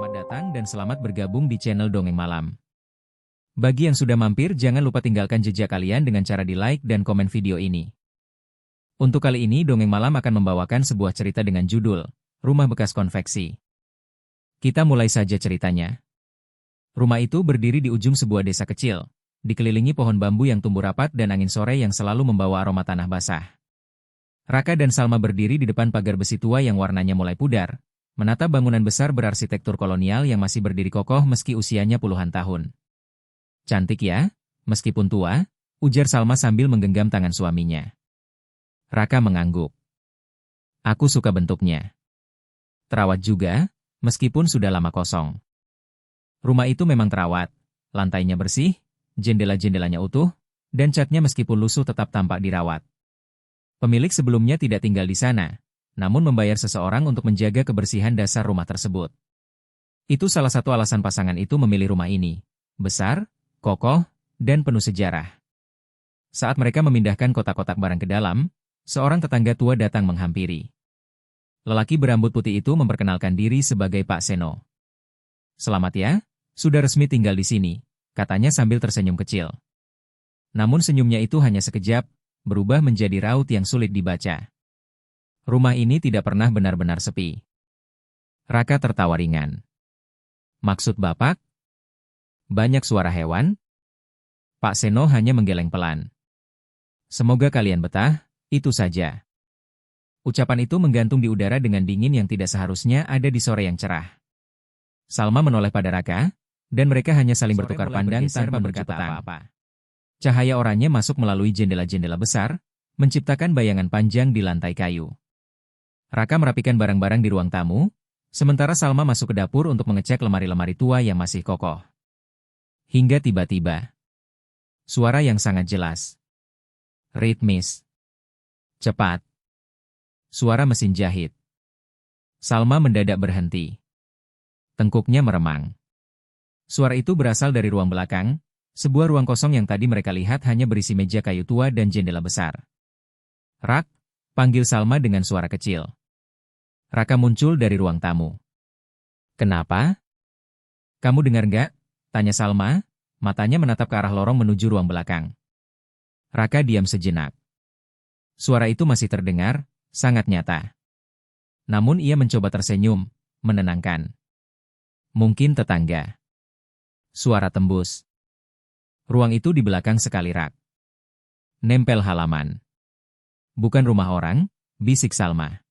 Selamat datang dan selamat bergabung di channel Dongeng Malam. Bagi yang sudah mampir, jangan lupa tinggalkan jejak kalian dengan cara di-like dan komen video ini. Untuk kali ini, Dongeng Malam akan membawakan sebuah cerita dengan judul, Rumah Bekas Konveksi. Kita mulai saja ceritanya. Rumah itu berdiri di ujung sebuah desa kecil, dikelilingi pohon bambu yang tumbuh rapat dan angin sore yang selalu membawa aroma tanah basah. Raka dan Salma berdiri di depan pagar besi tua yang warnanya mulai pudar, menatap bangunan besar berarsitektur kolonial yang masih berdiri kokoh meski usianya puluhan tahun. Cantik ya, meskipun tua, ujar Salma sambil menggenggam tangan suaminya. Raka mengangguk. Aku suka bentuknya. Terawat juga, meskipun sudah lama kosong. Rumah itu memang terawat, lantainya bersih, jendela-jendelanya utuh, dan catnya meskipun lusuh tetap tampak dirawat. Pemilik sebelumnya tidak tinggal di sana, namun membayar seseorang untuk menjaga kebersihan dasar rumah tersebut. Itu salah satu alasan pasangan itu memilih rumah ini. Besar, kokoh, dan penuh sejarah. Saat mereka memindahkan kotak-kotak barang ke dalam, seorang tetangga tua datang menghampiri. Lelaki berambut putih itu memperkenalkan diri sebagai Pak Seno. Selamat ya, sudah resmi tinggal di sini, katanya sambil tersenyum kecil. Namun senyumnya itu hanya sekejap, berubah menjadi raut yang sulit dibaca. Rumah ini tidak pernah benar-benar sepi. Raka tertawa ringan. Maksud Bapak? Banyak suara hewan? Pak Seno hanya menggeleng pelan. Semoga kalian betah, itu saja. Ucapan itu menggantung di udara dengan dingin yang tidak seharusnya ada di sore yang cerah. Salma menoleh pada Raka, dan mereka hanya saling bertukar pandang tanpa berkata apa-apa. Cahaya oranye masuk melalui jendela-jendela besar, menciptakan bayangan panjang di lantai kayu. Raka merapikan barang-barang di ruang tamu, sementara Salma masuk ke dapur untuk mengecek lemari-lemari tua yang masih kokoh. Hingga tiba-tiba, suara yang sangat jelas. Ritmis. Cepat. Suara mesin jahit. Salma mendadak berhenti. Tengkuknya meremang. Suara itu berasal dari ruang belakang, sebuah ruang kosong yang tadi mereka lihat hanya berisi meja kayu tua dan jendela besar. Rak, panggil Salma dengan suara kecil. Raka muncul dari ruang tamu. Kenapa? Kamu dengar nggak? Tanya Salma, matanya menatap ke arah lorong menuju ruang belakang. Raka diam sejenak. Suara itu masih terdengar, sangat nyata. Namun ia mencoba tersenyum, menenangkan. Mungkin tetangga. Suara tembus. Ruang itu di belakang sekali rak. Nempel halaman. Bukan rumah orang, bisik Salma.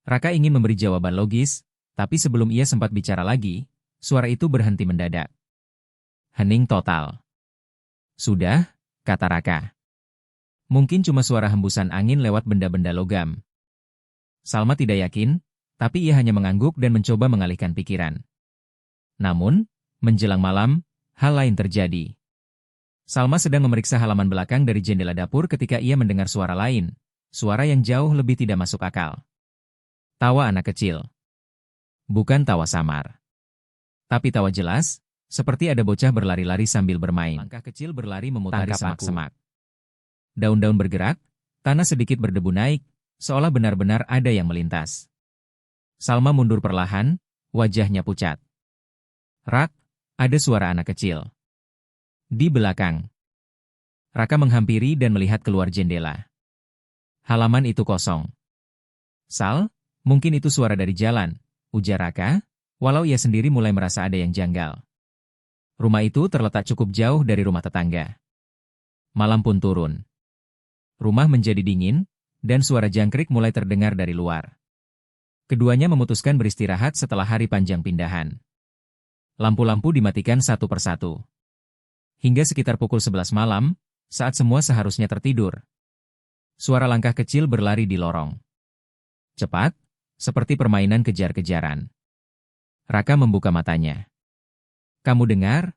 Raka ingin memberi jawaban logis, tapi sebelum ia sempat bicara lagi, suara itu berhenti mendadak. Hening total. Sudah, kata Raka. Mungkin cuma suara hembusan angin lewat benda-benda logam. Salma tidak yakin, tapi ia hanya mengangguk dan mencoba mengalihkan pikiran. Namun, menjelang malam, hal lain terjadi. Salma sedang memeriksa halaman belakang dari jendela dapur ketika ia mendengar suara lain, suara yang jauh lebih tidak masuk akal. Tawa anak kecil. Bukan tawa samar. Tapi tawa jelas, seperti ada bocah berlari-lari sambil bermain. Langkah kecil berlari memutari semak-semak. Daun-daun bergerak, tanah sedikit berdebu naik, seolah benar-benar ada yang melintas. Salma mundur perlahan, wajahnya pucat. Rak, ada suara anak kecil. Di belakang. Raka menghampiri dan melihat keluar jendela. Halaman itu kosong. Sal, mungkin itu suara dari jalan, ujar Raka, walau ia sendiri mulai merasa ada yang janggal. Rumah itu terletak cukup jauh dari rumah tetangga. Malam pun turun. Rumah menjadi dingin, dan suara jangkrik mulai terdengar dari luar. Keduanya memutuskan beristirahat setelah hari panjang pindahan. Lampu-lampu dimatikan satu persatu. Hingga sekitar pukul 11 malam, saat semua seharusnya tertidur. Suara langkah kecil berlari di lorong. Cepat, seperti permainan kejar-kejaran. Raka membuka matanya. Kamu dengar?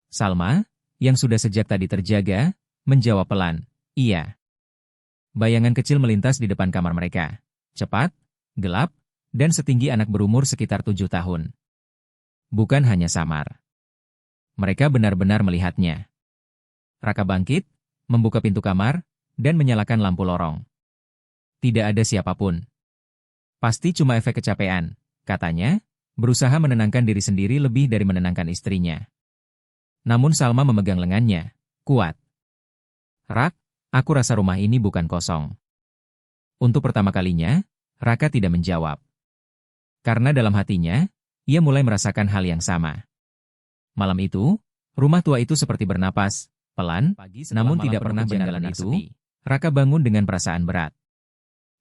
Salma, yang sudah sejak tadi terjaga, menjawab pelan, iya. Bayangan kecil melintas di depan kamar mereka. Cepat, gelap, dan setinggi anak berumur sekitar 7 tahun. Bukan hanya samar. Mereka benar-benar melihatnya. Raka bangkit, membuka pintu kamar, dan menyalakan lampu lorong. Tidak ada siapapun. Pasti cuma efek kecapean, katanya, berusaha menenangkan diri sendiri lebih dari menenangkan istrinya. Namun Salma memegang lengannya, kuat. Rak, aku rasa rumah ini bukan kosong. Untuk pertama kalinya, Raka tidak menjawab. Karena dalam hatinya, ia mulai merasakan hal yang sama. Malam itu, rumah tua itu seperti bernapas, pelan, namun tidak pernah benar-benar sepi. Raka bangun dengan perasaan berat.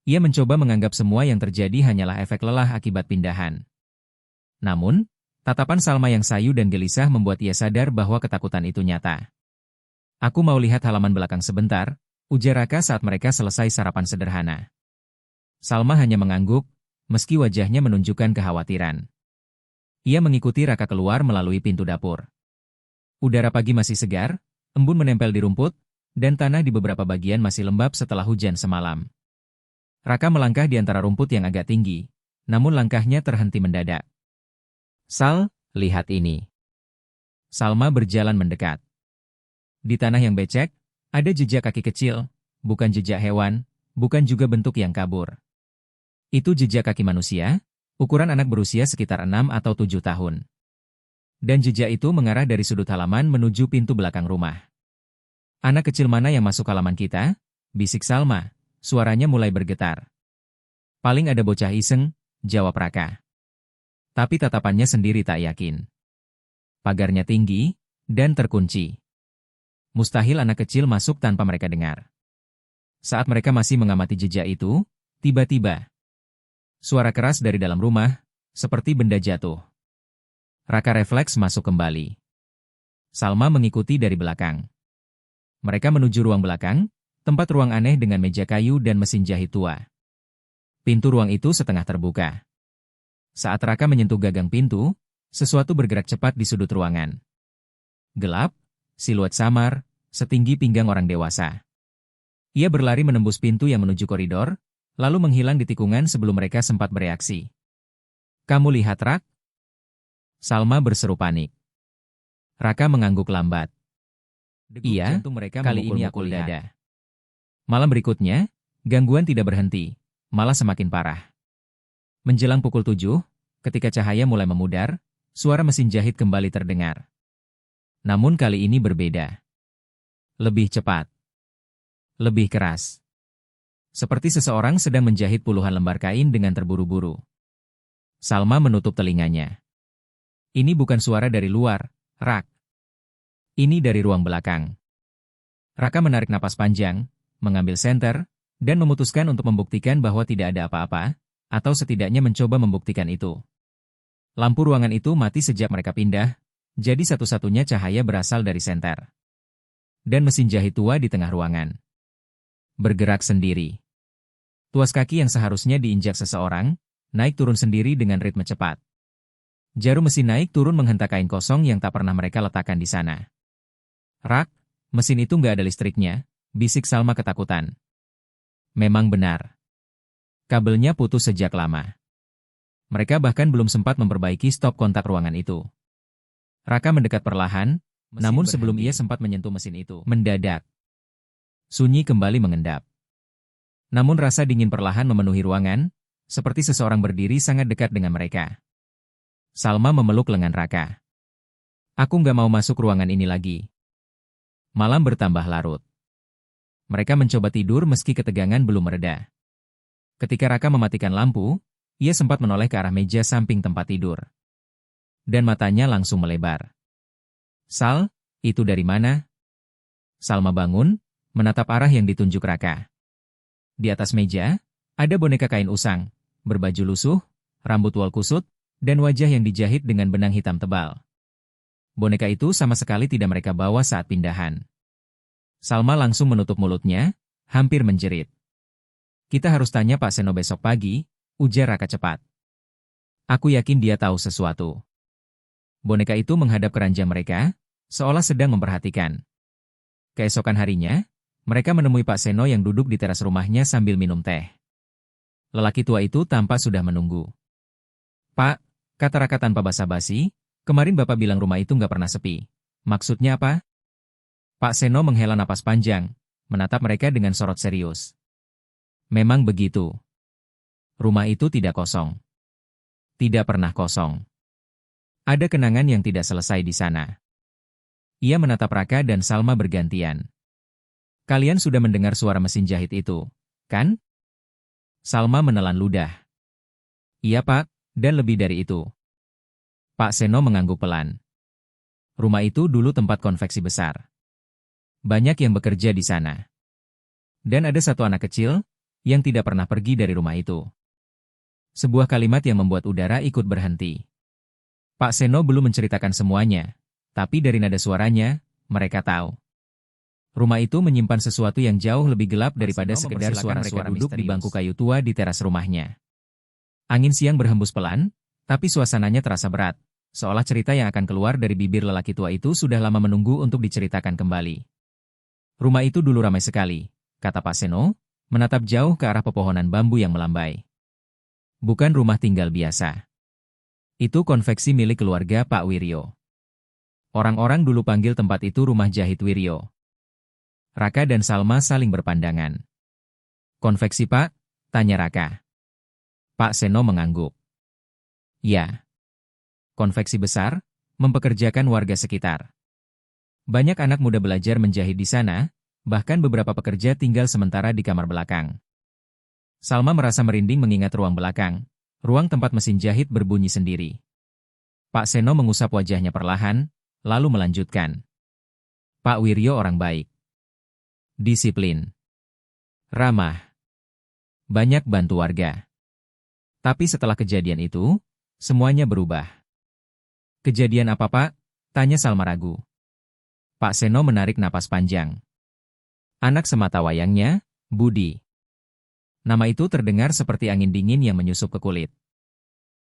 Ia mencoba menganggap semua yang terjadi hanyalah efek lelah akibat pindahan. Namun, tatapan Salma yang sayu dan gelisah membuat ia sadar bahwa ketakutan itu nyata. Aku mau lihat halaman belakang sebentar, ujar Raka saat mereka selesai sarapan sederhana. Salma hanya mengangguk, meski wajahnya menunjukkan kekhawatiran. Ia mengikuti Raka keluar melalui pintu dapur. Udara pagi masih segar, embun menempel di rumput, dan tanah di beberapa bagian masih lembab setelah hujan semalam. Raka melangkah di antara rumput yang agak tinggi, namun langkahnya terhenti mendadak. Sal, lihat ini. Salma berjalan mendekat. Di tanah yang becek, ada jejak kaki kecil, bukan jejak hewan, bukan juga bentuk yang kabur. Itu jejak kaki manusia, ukuran anak berusia sekitar 6 atau 7 tahun. Dan jejak itu mengarah dari sudut halaman menuju pintu belakang rumah. Anak kecil mana yang masuk halaman kita? Bisik Salma, suaranya mulai bergetar. Paling ada bocah iseng, jawab Raka. Tapi tatapannya sendiri tak yakin. Pagarnya tinggi, dan terkunci. Mustahil anak kecil masuk tanpa mereka dengar. Saat mereka masih mengamati jejak itu, tiba-tiba suara keras dari dalam rumah, seperti benda jatuh. Raka refleks masuk kembali. Salma mengikuti dari belakang. Mereka menuju ruang belakang, tempat ruang aneh dengan meja kayu dan mesin jahit tua. Pintu ruang itu setengah terbuka. Saat Raka menyentuh gagang pintu, sesuatu bergerak cepat di sudut ruangan. Gelap, siluet samar, setinggi pinggang orang dewasa. Ia berlari menembus pintu yang menuju koridor, lalu menghilang di tikungan sebelum mereka sempat bereaksi. Kamu lihat Rak? Salma berseru panik. Raka mengangguk lambat. Iya, kali ini aku lihat. Malam berikutnya, gangguan tidak berhenti, malah semakin parah. Menjelang pukul 7, ketika cahaya mulai memudar, suara mesin jahit kembali terdengar. Namun kali ini berbeda. Lebih cepat. Lebih keras. Seperti seseorang sedang menjahit puluhan lembar kain dengan terburu-buru. Salma menutup telinganya. Ini bukan suara dari luar, Rak. Ini dari ruang belakang. Raka menarik napas panjang, mengambil senter, dan memutuskan untuk membuktikan bahwa tidak ada apa-apa, atau setidaknya mencoba membuktikan itu. Lampu ruangan itu mati sejak mereka pindah, jadi satu-satunya cahaya berasal dari senter. Dan mesin jahit tua di tengah ruangan bergerak sendiri. Tuas kaki yang seharusnya diinjak seseorang, naik turun sendiri dengan ritme cepat. Jarum mesin naik turun menghentak kain kosong yang tak pernah mereka letakkan di sana. Rak, mesin itu nggak ada listriknya, bisik Salma ketakutan. Memang benar. Kabelnya putus sejak lama. Mereka bahkan belum sempat memperbaiki stop kontak ruangan itu. Raka mendekat perlahan, namun sebelum ia sempat menyentuh mesin itu, mendadak sunyi kembali mengendap. Namun rasa dingin perlahan memenuhi ruangan, seperti seseorang berdiri sangat dekat dengan mereka. Salma memeluk lengan Raka. Aku nggak mau masuk ruangan ini lagi. Malam bertambah larut. Mereka mencoba tidur meski ketegangan belum mereda. Ketika Raka mematikan lampu, ia sempat menoleh ke arah meja samping tempat tidur. Dan matanya langsung melebar. Sal, itu dari mana? Salma bangun, menatap arah yang ditunjuk Raka. Di atas meja, ada boneka kain usang, berbaju lusuh, rambut wol kusut, dan wajah yang dijahit dengan benang hitam tebal. Boneka itu sama sekali tidak mereka bawa saat pindahan. Salma langsung menutup mulutnya, hampir menjerit. Kita harus tanya Pak Seno besok pagi, ujar Raka cepat. Aku yakin dia tahu sesuatu. Boneka itu menghadap ke ranjang mereka, seolah sedang memperhatikan. Keesokan harinya, mereka menemui Pak Seno yang duduk di teras rumahnya sambil minum teh. Lelaki tua itu tampak sudah menunggu. Pak, kata Raka tanpa basa-basi, kemarin Bapak bilang rumah itu nggak pernah sepi. Maksudnya apa? Pak Seno menghela napas panjang, menatap mereka dengan sorot serius. Memang begitu. Rumah itu tidak kosong. Tidak pernah kosong. Ada kenangan yang tidak selesai di sana. Ia menatap Raka dan Salma bergantian. Kalian sudah mendengar suara mesin jahit itu, kan? Salma menelan ludah. Iya Pak, dan lebih dari itu. Pak Seno mengangguk pelan. Rumah itu dulu tempat konveksi besar. Banyak yang bekerja di sana. Dan ada satu anak kecil yang tidak pernah pergi dari rumah itu. Sebuah kalimat yang membuat udara ikut berhenti. Pak Seno belum menceritakan semuanya, tapi dari nada suaranya, mereka tahu. Rumah itu menyimpan sesuatu yang jauh lebih gelap daripada sekedar suara-suara duduk di bangku kayu tua di teras rumahnya. Angin siang berhembus pelan, tapi suasananya terasa berat, seolah cerita yang akan keluar dari bibir lelaki tua itu sudah lama menunggu untuk diceritakan kembali. Rumah itu dulu ramai sekali, kata Pak Seno, menatap jauh ke arah pepohonan bambu yang melambai. Bukan rumah tinggal biasa. Itu konveksi milik keluarga Pak Wiryo. Orang-orang dulu panggil tempat itu Rumah Jahit Wiryo. Raka dan Salma saling berpandangan. Konveksi Pak? Tanya Raka. Pak Seno mengangguk. Ya. Konveksi besar, mempekerjakan warga sekitar. Banyak anak muda belajar menjahit di sana, bahkan beberapa pekerja tinggal sementara di kamar belakang. Salma merasa merinding mengingat ruang belakang. Ruang tempat mesin jahit berbunyi sendiri. Pak Seno mengusap wajahnya perlahan, lalu melanjutkan. Pak Wiryo orang baik. Disiplin. Ramah. Banyak bantu warga. Tapi setelah kejadian itu, semuanya berubah. Kejadian apa Pak? Tanya Salma ragu. Pak Seno menarik napas panjang. Anak semata wayangnya, Budi. Nama itu terdengar seperti angin dingin yang menyusup ke kulit.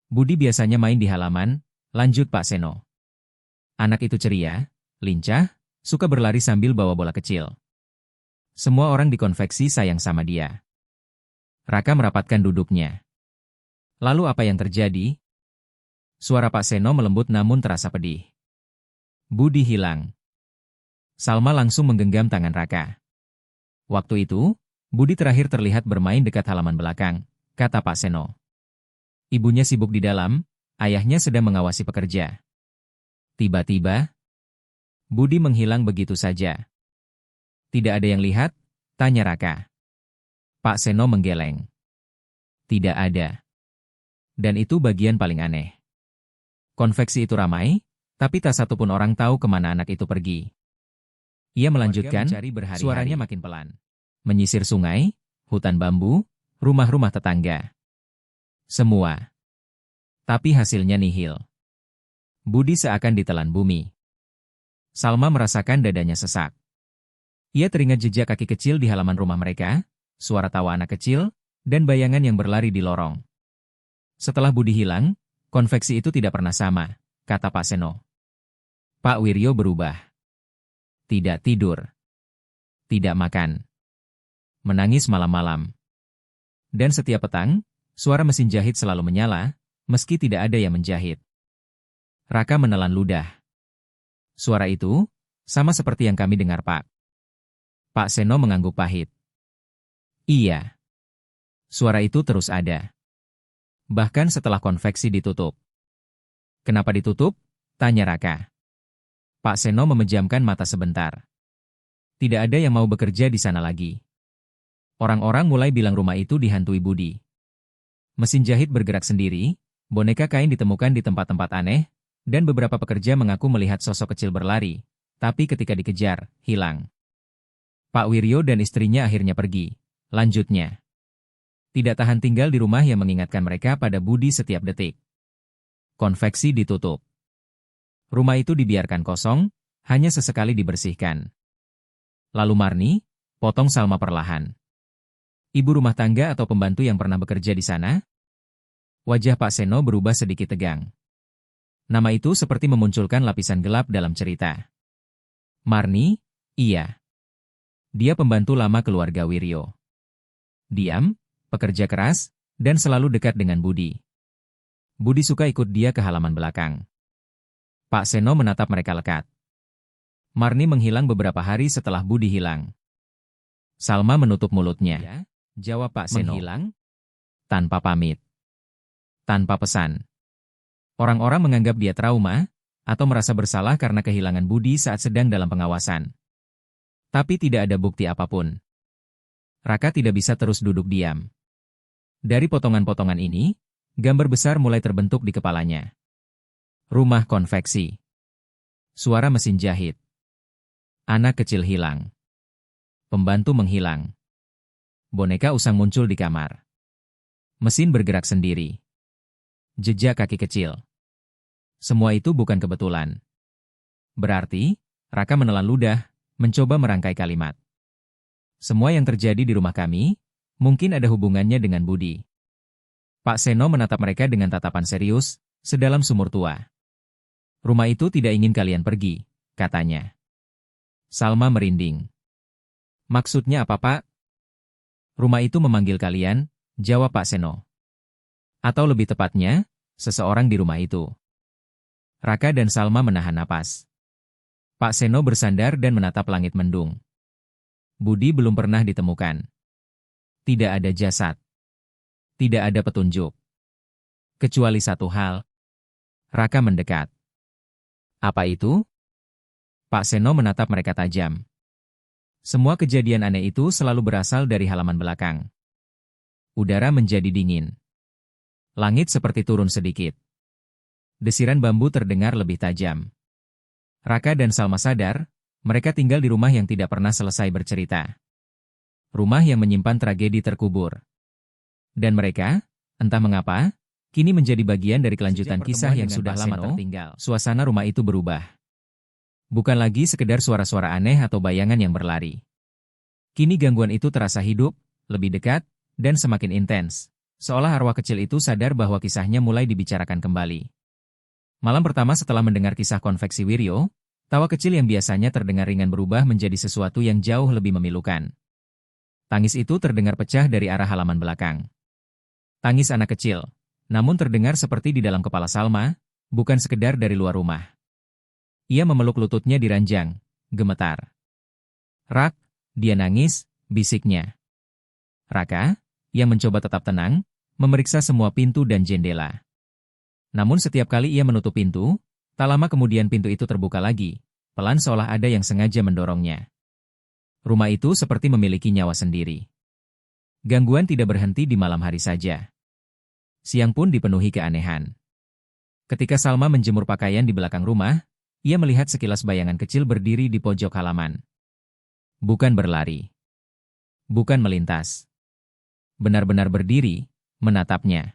Budi biasanya main di halaman, lanjut Pak Seno. Anak itu ceria, lincah, suka berlari sambil bawa bola kecil. Semua orang di konveksi sayang sama dia. Raka merapatkan duduknya. Lalu apa yang terjadi? Suara Pak Seno melembut namun terasa pedih. Budi hilang. Salma langsung menggenggam tangan Raka. Waktu itu, Budi terakhir terlihat bermain dekat halaman belakang, kata Pak Seno. Ibunya sibuk di dalam, ayahnya sedang mengawasi pekerja. Tiba-tiba, Budi menghilang begitu saja. Tidak ada yang lihat? Tanya Raka. Pak Seno menggeleng. Tidak ada. Dan itu bagian paling aneh. Konveksi itu ramai, tapi tak satupun orang tahu kemana anak itu pergi. Ia melanjutkan, suaranya makin pelan. Menyisir sungai, hutan bambu, rumah-rumah tetangga. Semua. Tapi hasilnya nihil. Budi seakan ditelan bumi. Salma merasakan dadanya sesak. Ia teringat jejak kaki kecil di halaman rumah mereka, suara tawa anak kecil, dan bayangan yang berlari di lorong. Setelah Budi hilang, konveksi itu tidak pernah sama, kata Pak Seno. Pak Wiryo berubah. Tidak tidur. Tidak makan. Menangis malam-malam. Dan setiap petang, suara mesin jahit selalu menyala, meski tidak ada yang menjahit. Raka menelan ludah. Suara itu, sama seperti yang kami dengar Pak. Pak Seno mengangguk pahit. Iya. Suara itu terus ada. Bahkan setelah konveksi ditutup. Kenapa ditutup? Tanya Raka. Pak Seno memejamkan mata sebentar. Tidak ada yang mau bekerja di sana lagi. Orang-orang mulai bilang rumah itu dihantui Budi. Mesin jahit bergerak sendiri, boneka kain ditemukan di tempat-tempat aneh, dan beberapa pekerja mengaku melihat sosok kecil berlari, tapi ketika dikejar, hilang. Pak Wiryo dan istrinya akhirnya pergi. Lanjutnya. Tidak tahan tinggal di rumah yang mengingatkan mereka pada Budi setiap detik. Konveksi ditutup. Rumah itu dibiarkan kosong, hanya sesekali dibersihkan. Lalu Marni, potong Salma perlahan. Ibu rumah tangga atau pembantu yang pernah bekerja di sana? Wajah Pak Seno berubah sedikit tegang. Nama itu seperti memunculkan lapisan gelap dalam cerita. Marni, iya. Dia pembantu lama keluarga Wiryo. Diam, pekerja keras, dan selalu dekat dengan Budi. Budi suka ikut dia ke halaman belakang. Pak Seno menatap mereka lekat. Marni menghilang beberapa hari setelah Budi hilang. Salma menutup mulutnya. Ya, jawab Pak Seno. Menghilang? Tanpa pamit. Tanpa pesan. Orang-orang menganggap dia trauma, atau merasa bersalah karena kehilangan budi saat sedang dalam pengawasan. Tapi tidak ada bukti apapun. Raka tidak bisa terus duduk diam. Dari potongan-potongan ini, gambar besar mulai terbentuk di kepalanya. Rumah konveksi. Suara mesin jahit. Anak kecil hilang. Pembantu menghilang. Boneka usang muncul di kamar. Mesin bergerak sendiri. Jejak kaki kecil. Semua itu bukan kebetulan. Berarti, Raka menelan ludah, mencoba merangkai kalimat. Semua yang terjadi di rumah kami, mungkin ada hubungannya dengan Budi. Pak Seno menatap mereka dengan tatapan serius, sedalam sumur tua. Rumah itu tidak ingin kalian pergi, katanya. Salma merinding. Maksudnya apa, Pak? Rumah itu memanggil kalian, jawab Pak Seno. Atau lebih tepatnya, seseorang di rumah itu. Raka dan Salma menahan napas. Pak Seno bersandar dan menatap langit mendung. Budi belum pernah ditemukan. Tidak ada jasad. Tidak ada petunjuk. Kecuali satu hal. Raka mendekat. Apa itu? Pak Seno menatap mereka tajam. Semua kejadian aneh itu selalu berasal dari halaman belakang. Udara menjadi dingin. Langit seperti turun sedikit. Desiran bambu terdengar lebih tajam. Raka dan Salma sadar, mereka tinggal di rumah yang tidak pernah selesai bercerita. Rumah yang menyimpan tragedi terkubur. Dan mereka, entah mengapa, kini menjadi bagian dari kelanjutan kisah yang sudah lama tertinggal. Suasana rumah itu berubah. Bukan lagi sekedar suara-suara aneh atau bayangan yang berlari. Kini gangguan itu terasa hidup, lebih dekat, dan semakin intens. Seolah arwah kecil itu sadar bahwa kisahnya mulai dibicarakan kembali. Malam pertama setelah mendengar kisah konveksi Wiryo, tawa kecil yang biasanya terdengar ringan berubah menjadi sesuatu yang jauh lebih memilukan. Tangis itu terdengar pecah dari arah halaman belakang. Tangis anak kecil, namun terdengar seperti di dalam kepala Salma, bukan sekedar dari luar rumah. Ia memeluk lututnya di ranjang, gemetar. Rak, dia nangis, bisiknya. Raka, yang mencoba tetap tenang, memeriksa semua pintu dan jendela. Namun setiap kali ia menutup pintu, tak lama kemudian pintu itu terbuka lagi, pelan seolah ada yang sengaja mendorongnya. Rumah itu seperti memiliki nyawa sendiri. Gangguan tidak berhenti di malam hari saja. Siang pun dipenuhi keanehan. Ketika Salma menjemur pakaian di belakang rumah, ia melihat sekilas bayangan kecil berdiri di pojok halaman. Bukan berlari. Bukan melintas. Benar-benar berdiri, menatapnya.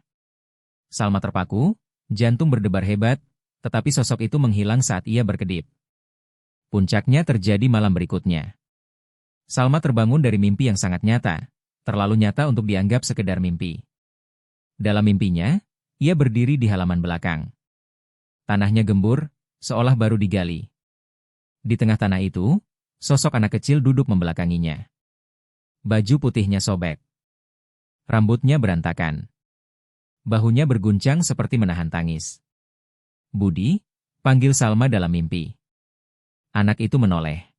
Salma terpaku, jantung berdebar hebat, tetapi sosok itu menghilang saat ia berkedip. Puncaknya terjadi malam berikutnya. Salma terbangun dari mimpi yang sangat nyata, terlalu nyata untuk dianggap sekedar mimpi. Dalam mimpinya, ia berdiri di halaman belakang. Tanahnya gembur, seolah baru digali. Di tengah tanah itu, sosok anak kecil duduk membelakanginya. Baju putihnya sobek. Rambutnya berantakan. Bahunya berguncang seperti menahan tangis. Budi, panggil Salma dalam mimpi. Anak itu menoleh.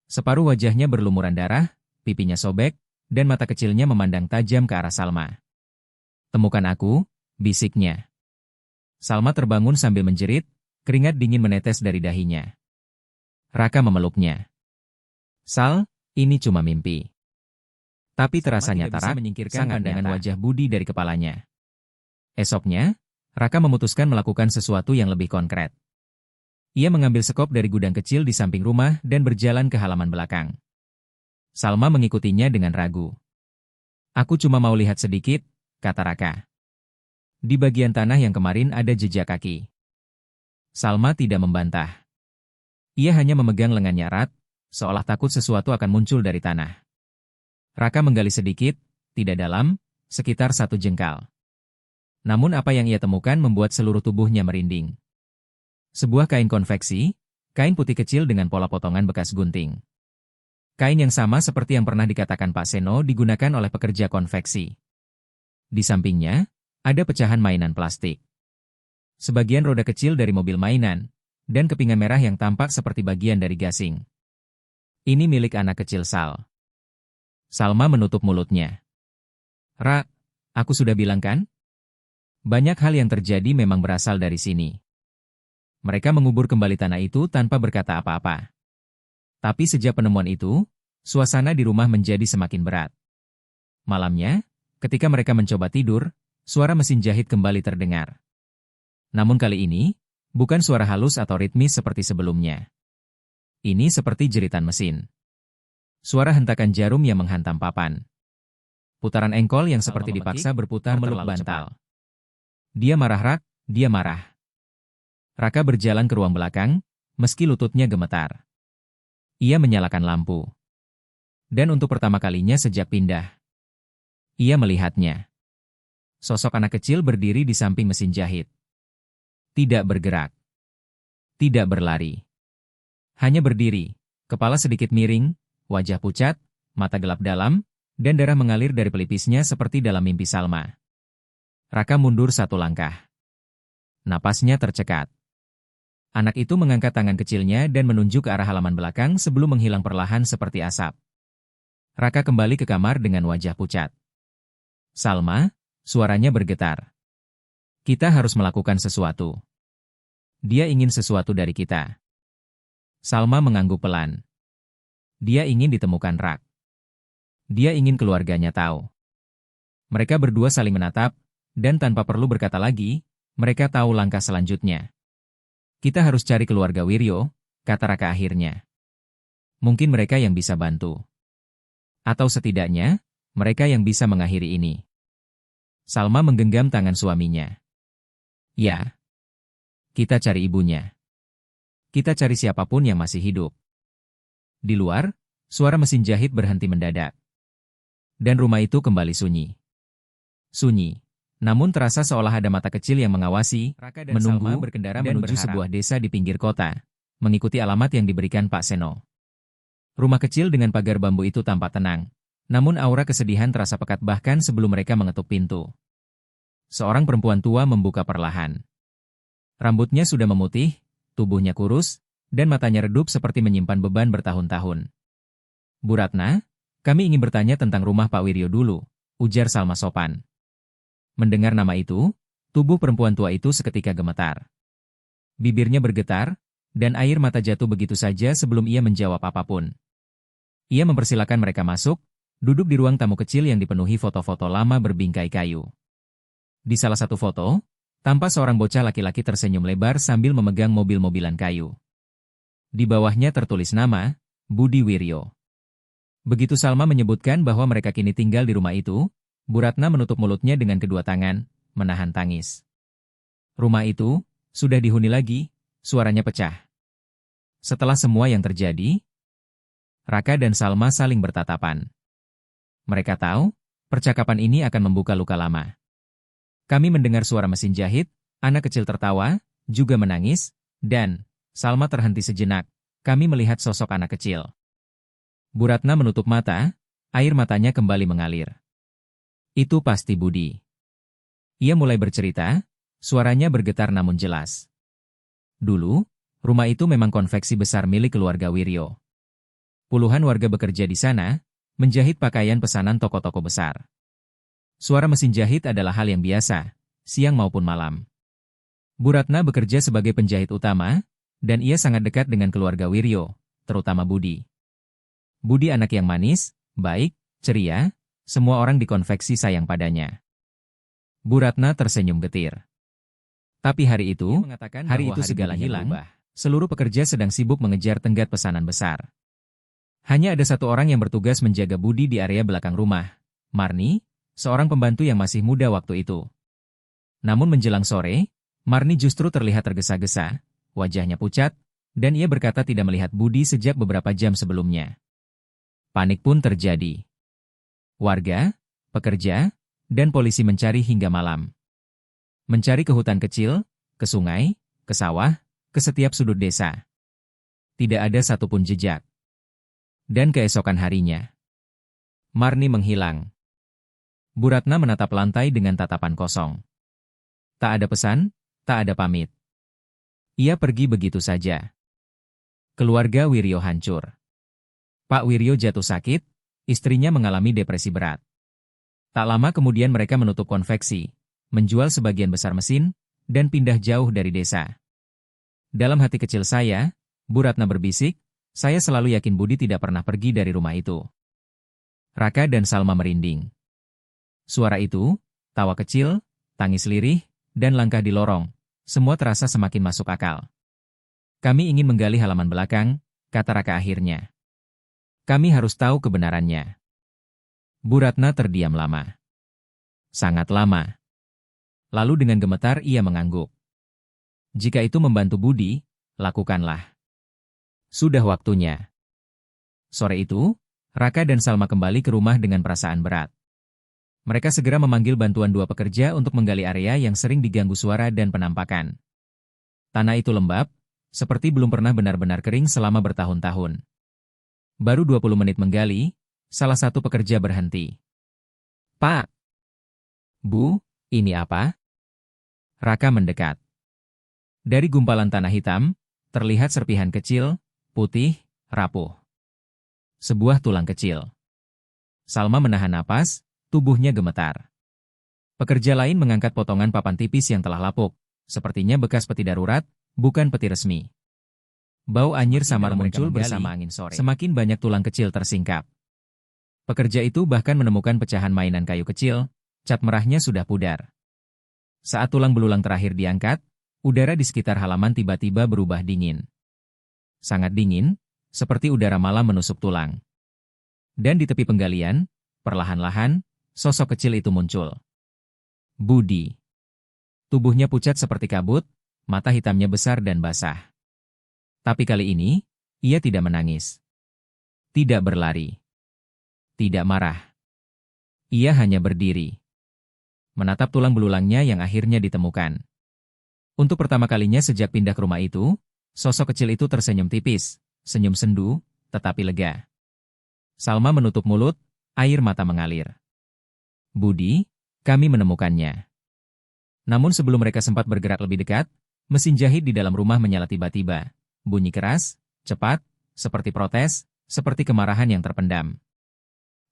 Separuh wajahnya berlumuran darah, pipinya sobek, dan mata kecilnya memandang tajam ke arah Salma. Temukan aku, bisiknya. Salma terbangun sambil menjerit, keringat dingin menetes dari dahinya. Raka memeluknya. Sal, ini cuma mimpi. Tapi terasa nyata Rak, menyingkirkan pandangan wajah Budi dari kepalanya. Esoknya, Raka memutuskan melakukan sesuatu yang lebih konkret. Ia mengambil sekop dari gudang kecil di samping rumah dan berjalan ke halaman belakang. Salma mengikutinya dengan ragu. Aku cuma mau lihat sedikit, kata Raka. Di bagian tanah yang kemarin ada jejak kaki. Salma tidak membantah. Ia hanya memegang lengannya erat, seolah takut sesuatu akan muncul dari tanah. Raka menggali sedikit, tidak dalam, sekitar 1 jengkal. Namun apa yang ia temukan membuat seluruh tubuhnya merinding. Sebuah kain konveksi, kain putih kecil dengan pola potongan bekas gunting. Kain yang sama seperti yang pernah dikatakan Pak Seno digunakan oleh pekerja konveksi. Di sampingnya, ada pecahan mainan plastik. Sebagian roda kecil dari mobil mainan, dan kepingan merah yang tampak seperti bagian dari gasing. Ini milik anak kecil Sal. Salma menutup mulutnya. Ra, aku sudah bilang kan? Banyak hal yang terjadi memang berasal dari sini. Mereka mengubur kembali tanah itu tanpa berkata apa-apa. Tapi sejak penemuan itu, suasana di rumah menjadi semakin berat. Malamnya, ketika mereka mencoba tidur, suara mesin jahit kembali terdengar. Namun kali ini, bukan suara halus atau ritmis seperti sebelumnya. Ini seperti jeritan mesin. Suara hentakan jarum yang menghantam papan. Putaran engkol yang seperti dipaksa berputar memeluk bantal. Dia marah, Rak, dia marah. Raka berjalan ke ruang belakang, meski lututnya gemetar. Ia menyalakan lampu. Dan untuk pertama kalinya sejak pindah, ia melihatnya. Sosok anak kecil berdiri di samping mesin jahit. Tidak bergerak. Tidak berlari. Hanya berdiri, kepala sedikit miring, wajah pucat, mata gelap dalam, dan darah mengalir dari pelipisnya seperti dalam mimpi Salma. Raka mundur satu langkah. Napasnya tercekat. Anak itu mengangkat tangan kecilnya dan menunjuk ke arah halaman belakang sebelum menghilang perlahan seperti asap. Raka kembali ke kamar dengan wajah pucat. Salma, suaranya bergetar. Kita harus melakukan sesuatu. Dia ingin sesuatu dari kita. Salma mengangguk pelan. Dia ingin ditemukan Rak. Dia ingin keluarganya tahu. Mereka berdua saling menatap, dan tanpa perlu berkata lagi, mereka tahu langkah selanjutnya. Kita harus cari keluarga Wiryo, kata Raka akhirnya. Mungkin mereka yang bisa bantu. Atau setidaknya, mereka yang bisa mengakhiri ini. Salma menggenggam tangan suaminya. Ya. Kita cari ibunya. Kita cari siapapun yang masih hidup. Di luar, suara mesin jahit berhenti mendadak. Dan rumah itu kembali sunyi. Sunyi. Namun terasa seolah ada mata kecil yang mengawasi, menunggu, Salma berkendara menuju sebuah desa di pinggir kota, mengikuti alamat yang diberikan Pak Seno. Rumah kecil dengan pagar bambu itu tampak tenang, namun aura kesedihan terasa pekat bahkan sebelum mereka mengetuk pintu. Seorang perempuan tua membuka perlahan. Rambutnya sudah memutih, tubuhnya kurus, dan matanya redup seperti menyimpan beban bertahun-tahun. Bu Ratna, kami ingin bertanya tentang rumah Pak Wiryo dulu, ujar Salma sopan. Mendengar nama itu, tubuh perempuan tua itu seketika gemetar. Bibirnya bergetar, dan air mata jatuh begitu saja sebelum ia menjawab apapun. Ia mempersilakan mereka masuk, duduk di ruang tamu kecil yang dipenuhi foto-foto lama berbingkai kayu. Di salah satu foto, tampak seorang bocah laki-laki tersenyum lebar sambil memegang mobil-mobilan kayu. Di bawahnya tertulis nama, Budi Wiryo. Begitu Salma menyebutkan bahwa mereka kini tinggal di rumah itu, Bu Ratna menutup mulutnya dengan kedua tangan, menahan tangis. Rumah itu, sudah dihuni lagi, suaranya pecah. Setelah semua yang terjadi, Raka dan Salma saling bertatapan. Mereka tahu, percakapan ini akan membuka luka lama. Kami mendengar suara mesin jahit, anak kecil tertawa, juga menangis, dan Salma terhenti sejenak, kami melihat sosok anak kecil. Bu Ratna menutup mata, air matanya kembali mengalir. Itu pasti Budi. Ia mulai bercerita, suaranya bergetar namun jelas. Dulu, rumah itu memang konveksi besar milik keluarga Wiryo. Puluhan warga bekerja di sana, menjahit pakaian pesanan toko-toko besar. Suara mesin jahit adalah hal yang biasa, siang maupun malam. Bu Ratna bekerja sebagai penjahit utama, dan ia sangat dekat dengan keluarga Wiryo, terutama Budi. Budi anak yang manis, baik, ceria, semua orang di konveksi sayang padanya. Bu Ratna tersenyum getir. Tapi hari itu segalanya hilang. Seluruh pekerja sedang sibuk mengejar tenggat pesanan besar. Hanya ada satu orang yang bertugas menjaga Budi di area belakang rumah, Marni, seorang pembantu yang masih muda waktu itu. Namun menjelang sore, Marni justru terlihat tergesa-gesa, wajahnya pucat, dan ia berkata tidak melihat Budi sejak beberapa jam sebelumnya. Panik pun terjadi. Warga, pekerja, dan polisi mencari hingga malam. Mencari ke hutan kecil, ke sungai, ke sawah, ke setiap sudut desa. Tidak ada satupun jejak. Dan keesokan harinya, Marni menghilang. Bu Ratna menatap lantai dengan tatapan kosong. Tak ada pesan, tak ada pamit. Ia pergi begitu saja. Keluarga Wiryo hancur. Pak Wiryo jatuh sakit, istrinya mengalami depresi berat. Tak lama kemudian mereka menutup konveksi, menjual sebagian besar mesin, dan pindah jauh dari desa. Dalam hati kecil saya, Bu Ratna berbisik, saya selalu yakin Budi tidak pernah pergi dari rumah itu. Raka dan Salma merinding. Suara itu, tawa kecil, tangis lirih, dan langkah di lorong, semua terasa semakin masuk akal. Kami ingin menggali halaman belakang, kata Raka akhirnya. Kami harus tahu kebenarannya. Bu Ratna terdiam lama. Sangat lama. Lalu dengan gemetar ia mengangguk. Jika itu membantu Budi, lakukanlah. Sudah waktunya. Sore itu, Raka dan Salma kembali ke rumah dengan perasaan berat. Mereka segera memanggil bantuan 2 pekerja untuk menggali area yang sering diganggu suara dan penampakan. Tanah itu lembab, seperti belum pernah benar-benar kering selama bertahun-tahun. Baru 20 menit menggali, salah satu pekerja berhenti. Pak! Bu, ini apa? Raka mendekat. Dari gumpalan tanah hitam, terlihat serpihan kecil, putih, rapuh. Sebuah tulang kecil. Salma menahan napas, tubuhnya gemetar. Pekerja lain mengangkat potongan papan tipis yang telah lapuk, sepertinya bekas peti darurat, bukan peti resmi. Bau anyir samar muncul bersama angin sore. Semakin banyak tulang kecil tersingkap. Pekerja itu bahkan menemukan pecahan mainan kayu kecil, cat merahnya sudah pudar. Saat tulang belulang terakhir diangkat, udara di sekitar halaman tiba-tiba berubah dingin. Sangat dingin, seperti udara malam menusuk tulang. Dan di tepi penggalian, perlahan-lahan, sosok kecil itu muncul. Budi. Tubuhnya pucat seperti kabut, mata hitamnya besar dan basah. Tapi kali ini, ia tidak menangis. Tidak berlari. Tidak marah. Ia hanya berdiri. Menatap tulang belulangnya yang akhirnya ditemukan. Untuk pertama kalinya sejak pindah ke rumah itu, sosok kecil itu tersenyum tipis, senyum sendu, tetapi lega. Salma menutup mulut, air mata mengalir. Budi, kami menemukannya. Namun sebelum mereka sempat bergerak lebih dekat, mesin jahit di dalam rumah menyala tiba-tiba. Bunyi keras, cepat, seperti protes, seperti kemarahan yang terpendam.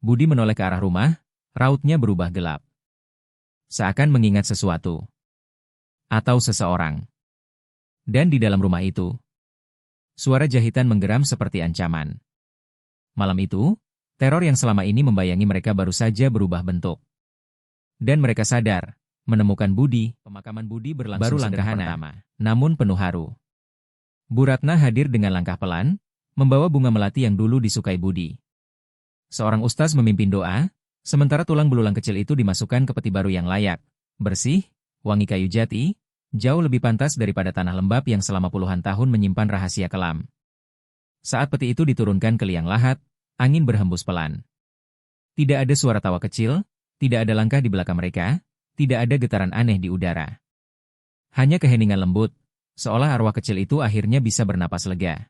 Budi menoleh ke arah rumah, rautnya berubah gelap. Seakan mengingat sesuatu. Atau seseorang. Dan di dalam rumah itu, suara jahitan menggeram seperti ancaman. Malam itu, teror yang selama ini membayangi mereka baru saja berubah bentuk. Dan mereka sadar, menemukan Budi, pemakaman Budi berlangsung sederhana, namun penuh haru. Bu Ratna hadir dengan langkah pelan, membawa bunga melati yang dulu disukai Budi. Seorang ustaz memimpin doa, sementara tulang belulang kecil itu dimasukkan ke peti baru yang layak, bersih, wangi kayu jati, jauh lebih pantas daripada tanah lembab yang selama puluhan tahun menyimpan rahasia kelam. Saat peti itu diturunkan ke liang lahat, angin berhembus pelan. Tidak ada suara tawa kecil, tidak ada langkah di belakang mereka, tidak ada getaran aneh di udara. Hanya keheningan lembut, seolah arwah kecil itu akhirnya bisa bernapas lega.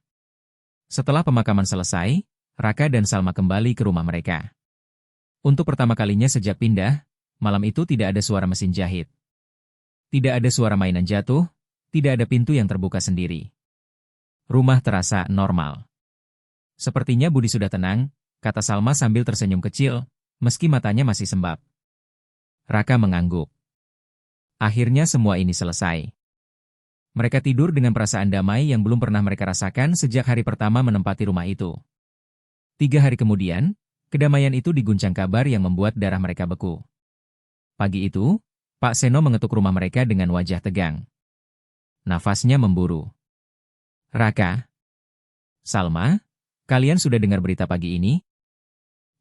Setelah pemakaman selesai, Raka dan Salma kembali ke rumah mereka. Untuk pertama kalinya sejak pindah, malam itu tidak ada suara mesin jahit. Tidak ada suara mainan jatuh, tidak ada pintu yang terbuka sendiri. Rumah terasa normal. Sepertinya Budi sudah tenang, kata Salma sambil tersenyum kecil, meski matanya masih sembab. Raka mengangguk. Akhirnya semua ini selesai. Mereka tidur dengan perasaan damai yang belum pernah mereka rasakan sejak hari pertama menempati rumah itu. 3 hari kemudian, kedamaian itu diguncang kabar yang membuat darah mereka beku. Pagi itu, Pak Seno mengetuk rumah mereka dengan wajah tegang. Nafasnya memburu. Raka, Salma, kalian sudah dengar berita pagi ini?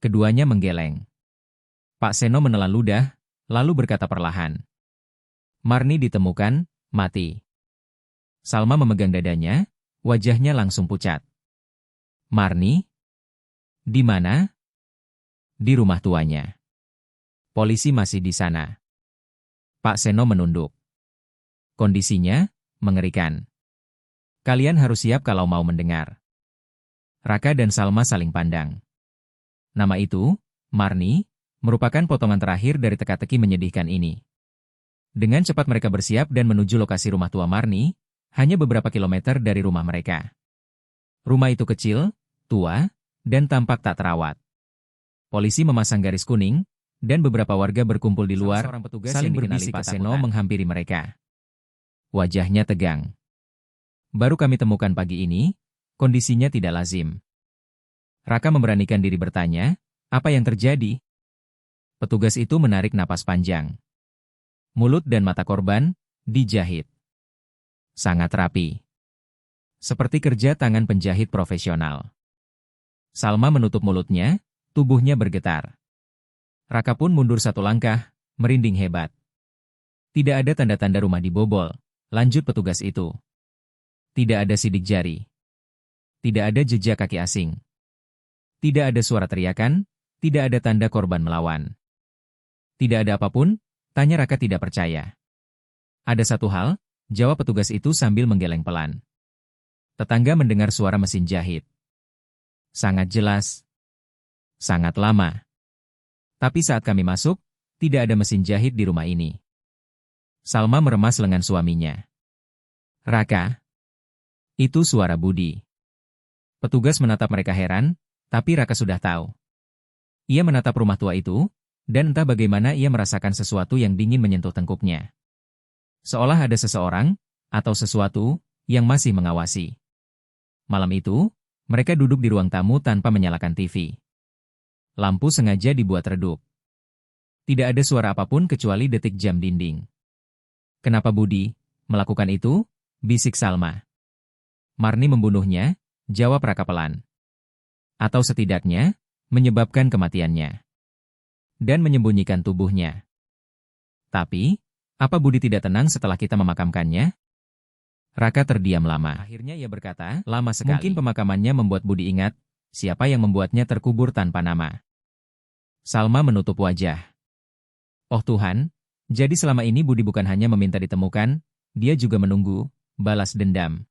Keduanya menggeleng. Pak Seno menelan ludah, lalu berkata perlahan. Marni ditemukan, mati. Salma memegang dadanya, wajahnya langsung pucat. Marni? Di mana? Di rumah tuanya. Polisi masih di sana. Pak Seno menunduk. Kondisinya mengerikan. Kalian harus siap kalau mau mendengar. Raka dan Salma saling pandang. Nama itu, Marni, merupakan potongan terakhir dari teka-teki menyedihkan ini. Dengan cepat mereka bersiap dan menuju lokasi rumah tua Marni, hanya beberapa kilometer dari rumah mereka. Rumah itu kecil, tua, dan tampak tak terawat. Polisi memasang garis kuning, dan beberapa warga berkumpul di luar, saling berbisik Pak Seno menghampiri mereka. Wajahnya tegang. Baru kami temukan pagi ini, kondisinya tidak lazim. Raka memberanikan diri bertanya, apa yang terjadi? Petugas itu menarik napas panjang. Mulut dan mata korban dijahit. Sangat rapi. Seperti kerja tangan penjahit profesional. Salma menutup mulutnya, tubuhnya bergetar. Raka pun mundur satu langkah, merinding hebat. Tidak ada tanda-tanda rumah dibobol, lanjut petugas itu. Tidak ada sidik jari. Tidak ada jejak kaki asing. Tidak ada suara teriakan, tidak ada tanda korban melawan. Tidak ada apapun, tanya Raka tidak percaya. Ada satu hal, jawab petugas itu sambil menggeleng pelan. Tetangga mendengar suara mesin jahit. Sangat jelas. Sangat lama. Tapi saat kami masuk, tidak ada mesin jahit di rumah ini. Salma meremas lengan suaminya. Raka. Itu suara Budi. Petugas menatap mereka heran, tapi Raka sudah tahu. Ia menatap rumah tua itu, dan entah bagaimana ia merasakan sesuatu yang dingin menyentuh tengkuknya. Seolah ada seseorang, atau sesuatu, yang masih mengawasi. Malam itu, mereka duduk di ruang tamu tanpa menyalakan TV. Lampu sengaja dibuat redup. Tidak ada suara apapun kecuali detik jam dinding. Kenapa Budi melakukan itu? Bisik Salma. Marni membunuhnya, jawab Raka pelan. Atau setidaknya, menyebabkan kematiannya. Dan menyembunyikan tubuhnya. Tapi, apa Budi tidak tenang setelah kita memakamkannya? Raka terdiam lama. Akhirnya ia berkata, lama sekali. Mungkin pemakamannya membuat Budi ingat, siapa yang membuatnya terkubur tanpa nama. Salma menutup wajah. Oh Tuhan, jadi selama ini Budi bukan hanya meminta ditemukan, dia juga menunggu, balas dendam.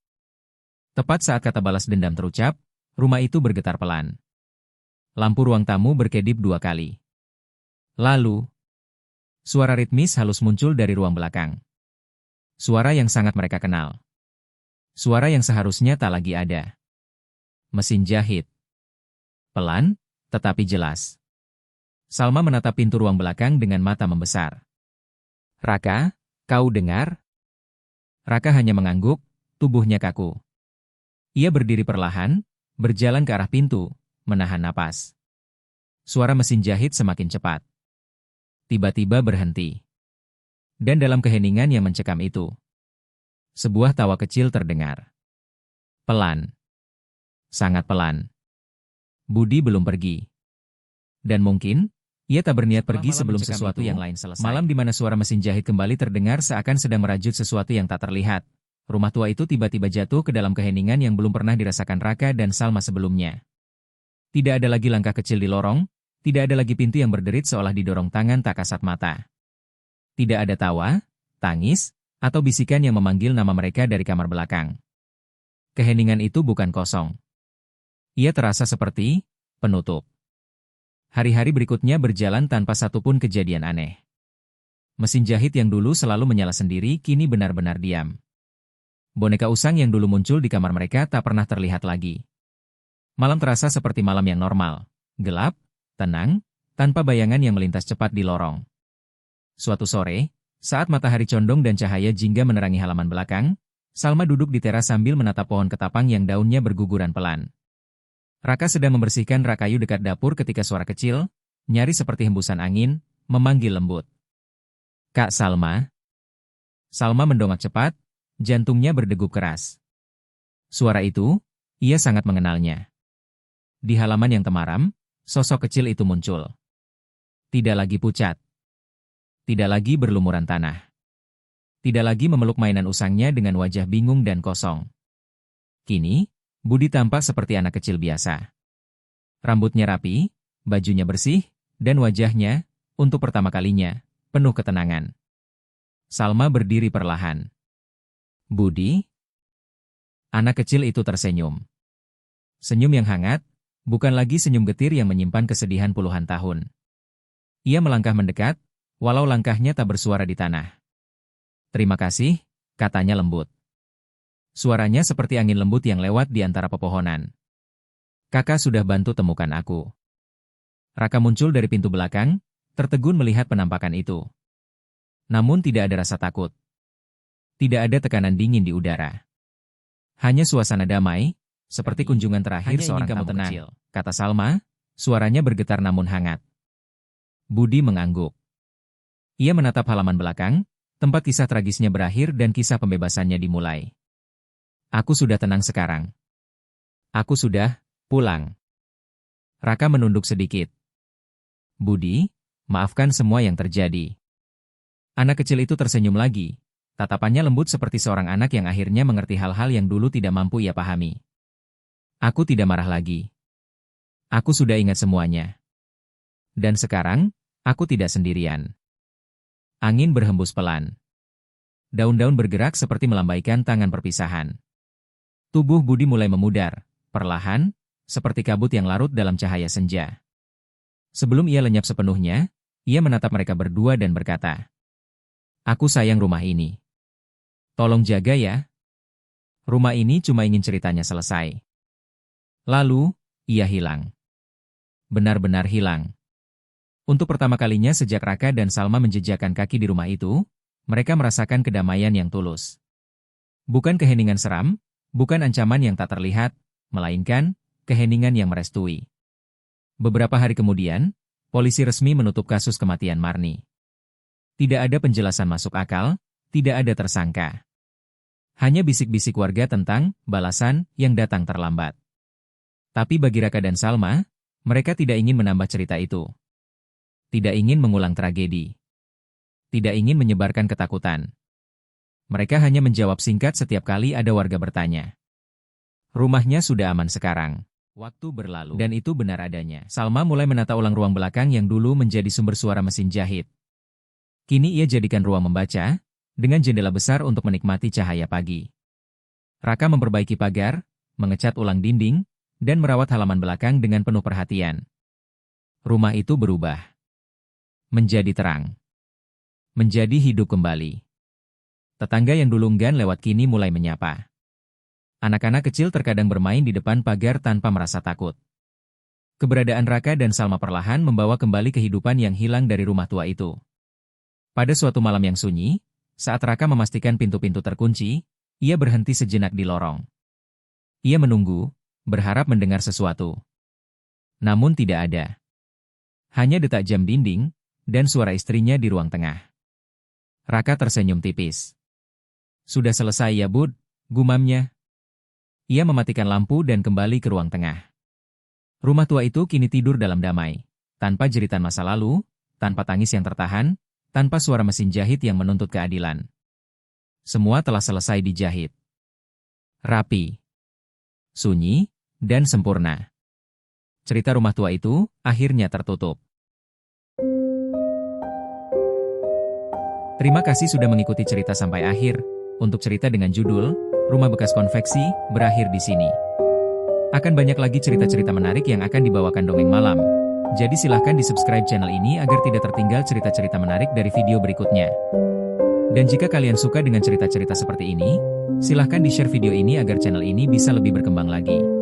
Tepat saat kata balas dendam terucap, rumah itu bergetar pelan. Lampu ruang tamu berkedip 2 kali. Lalu, suara ritmis halus muncul dari ruang belakang. Suara yang sangat mereka kenal. Suara yang seharusnya tak lagi ada. Mesin jahit. Pelan, tetapi jelas. Salma menatap pintu ruang belakang dengan mata membesar. Raka, kau dengar? Raka hanya mengangguk, tubuhnya kaku. Ia berdiri perlahan, berjalan ke arah pintu, menahan napas. Suara mesin jahit semakin cepat. Tiba-tiba berhenti. Dan dalam keheningan yang mencekam itu, sebuah tawa kecil terdengar. Pelan. Sangat pelan. Budi belum pergi. Dan mungkin, ia tak berniat pergi sebelum sesuatu yang lain selesai. Malam di mana suara mesin jahit kembali terdengar seakan sedang merajut sesuatu yang tak terlihat. Rumah tua itu tiba-tiba jatuh ke dalam keheningan yang belum pernah dirasakan Raka dan Salma sebelumnya. Tidak ada lagi langkah kecil di lorong, tidak ada lagi pintu yang berderit seolah didorong tangan tak kasat mata. Tidak ada tawa, tangis, atau bisikan yang memanggil nama mereka dari kamar belakang. Keheningan itu bukan kosong. Ia terasa seperti penutup. Hari-hari berikutnya berjalan tanpa satupun kejadian aneh. Mesin jahit yang dulu selalu menyala sendiri kini benar-benar diam. Boneka usang yang dulu muncul di kamar mereka tak pernah terlihat lagi. Malam terasa seperti malam yang normal, gelap, tenang, tanpa bayangan yang melintas cepat di lorong. Suatu sore, saat matahari condong dan cahaya jingga menerangi halaman belakang, Salma duduk di teras sambil menatap pohon ketapang yang daunnya berguguran pelan. Raka sedang membersihkan rak kayu dekat dapur ketika suara kecil, nyaris seperti hembusan angin, memanggil lembut. Kak Salma. Salma mendongak cepat, jantungnya berdegup keras. Suara itu, ia sangat mengenalnya. Di halaman yang temaram, sosok kecil itu muncul. Tidak lagi pucat. Tidak lagi berlumuran tanah. Tidak lagi memeluk mainan usangnya dengan wajah bingung dan kosong. Kini, Budi tampak seperti anak kecil biasa. Rambutnya rapi, bajunya bersih, dan wajahnya, untuk pertama kalinya, penuh ketenangan. Salma berdiri perlahan. Budi? Anak kecil itu tersenyum. Senyum yang hangat, bukan lagi senyum getir yang menyimpan kesedihan puluhan tahun. Ia melangkah mendekat, walau langkahnya tak bersuara di tanah. Terima kasih, katanya lembut. Suaranya seperti angin lembut yang lewat di antara pepohonan. Kakak sudah bantu temukan aku. Raka muncul dari pintu belakang, tertegun melihat penampakan itu. Namun tidak ada rasa takut. Tidak ada tekanan dingin di udara. Hanya suasana damai, seperti kunjungan terakhir seorang tamu kecil. Kata Salma, suaranya bergetar namun hangat. Budi mengangguk. Ia menatap halaman belakang, tempat kisah tragisnya berakhir dan kisah pembebasannya dimulai. Aku sudah tenang sekarang. Aku sudah pulang. Raka menunduk sedikit. Budi, maafkan semua yang terjadi. Anak kecil itu tersenyum lagi. Tatapannya lembut seperti seorang anak yang akhirnya mengerti hal-hal yang dulu tidak mampu ia pahami. Aku tidak marah lagi. Aku sudah ingat semuanya. Dan sekarang, aku tidak sendirian. Angin berhembus pelan. Daun-daun bergerak seperti melambaikan tangan perpisahan. Tubuh Budi mulai memudar, perlahan, seperti kabut yang larut dalam cahaya senja. Sebelum ia lenyap sepenuhnya, ia menatap mereka berdua dan berkata, "Aku sayang rumah ini. Tolong jaga ya. Rumah ini cuma ingin ceritanya selesai." Lalu, ia hilang. Benar-benar hilang. Untuk pertama kalinya sejak Raka dan Salma menjejakkan kaki di rumah itu, mereka merasakan kedamaian yang tulus. Bukan keheningan seram, bukan ancaman yang tak terlihat, melainkan keheningan yang merestui. Beberapa hari kemudian, polisi resmi menutup kasus kematian Marni. Tidak ada penjelasan masuk akal, tidak ada tersangka. Hanya bisik-bisik warga tentang balasan yang datang terlambat. Tapi bagi Raka dan Salma, mereka tidak ingin menambah cerita itu. Tidak ingin mengulang tragedi. Tidak ingin menyebarkan ketakutan. Mereka hanya menjawab singkat setiap kali ada warga bertanya. Rumahnya sudah aman sekarang. Waktu berlalu. Dan itu benar adanya. Salma mulai menata ulang ruang belakang yang dulu menjadi sumber suara mesin jahit. Kini ia jadikan ruang membaca, dengan jendela besar untuk menikmati cahaya pagi. Raka memperbaiki pagar, mengecat ulang dinding, dan merawat halaman belakang dengan penuh perhatian. Rumah itu berubah. Menjadi terang. Menjadi hidup kembali. Tetangga yang dulu enggan lewat kini mulai menyapa. Anak-anak kecil terkadang bermain di depan pagar tanpa merasa takut. Keberadaan Raka dan Salma perlahan membawa kembali kehidupan yang hilang dari rumah tua itu. Pada suatu malam yang sunyi, saat Raka memastikan pintu-pintu terkunci, ia berhenti sejenak di lorong. Ia menunggu, berharap mendengar sesuatu. Namun tidak ada. Hanya detak jam dinding, dan suara istrinya di ruang tengah. Raka tersenyum tipis. "Sudah selesai ya, Bud," gumamnya. Ia mematikan lampu dan kembali ke ruang tengah. Rumah tua itu kini tidur dalam damai, tanpa jeritan masa lalu, tanpa tangis yang tertahan, tanpa suara mesin jahit yang menuntut keadilan. Semua telah selesai dijahit. Rapi, sunyi, dan sempurna. Cerita rumah tua itu akhirnya tertutup. Terima kasih sudah mengikuti cerita sampai akhir. Untuk cerita dengan judul Rumah Bekas Konveksi berakhir di sini. Akan banyak lagi cerita-cerita menarik yang akan dibawakan Dongeng Malam. Jadi silahkan di-subscribe channel ini agar tidak tertinggal cerita-cerita menarik dari video berikutnya. Dan jika kalian suka dengan cerita-cerita seperti ini, silahkan di-share video ini agar channel ini bisa lebih berkembang lagi.